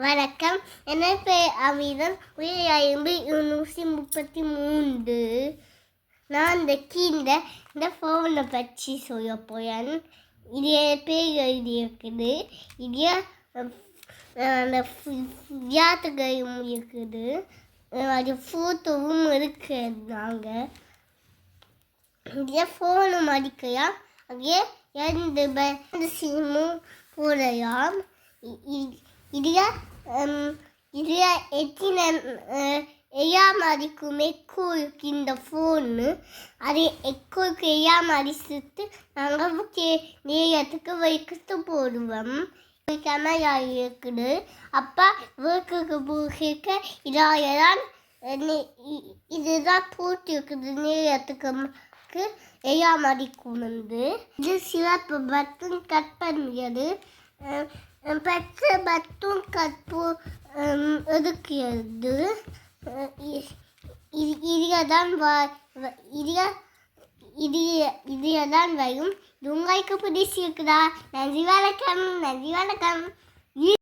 வணக்கம். என் பெயர் அமிர்தம். உயரம் 233. நான் இந்த ஃபோனை பற்றி சொல்ல போகிறேன். இது பேர் எழுதியிருக்குது. இது அந்த விளையாட்டுகளும் இருக்குது. அது ஃபோட்டோவும் இருக்கிறாங்க. இதே ஃபோனும் அடிக்கலாம். அதே எந்த சிம்மும் போடலாம். இதில் எத்தனை எல்லா மாதிரிக்கும் எக்கோ இருக்கு இந்த ஃபோனு. அது எக்கோக்கு எல்லா மாதிரி சுற்று நாங்கள் நேரத்துக்கு வைக்கிட்டு போடுவோம். கேமரா இருக்குது. அப்போ ஒர்க்குக்கு போக இதாயதான் இதுதான் போட்டு இருக்குது. நேரத்துக்கு எல்லா மாதிரிக்கும் இது சிறப்பு பட்டன் கட் பண்ணுறது. பச்சை பட்டன் கற்பு இருக்கிறது. இதில் தான் வரும். உங்களுக்கு பிடிச்சிருக்குதா? நன்றி வணக்கம்.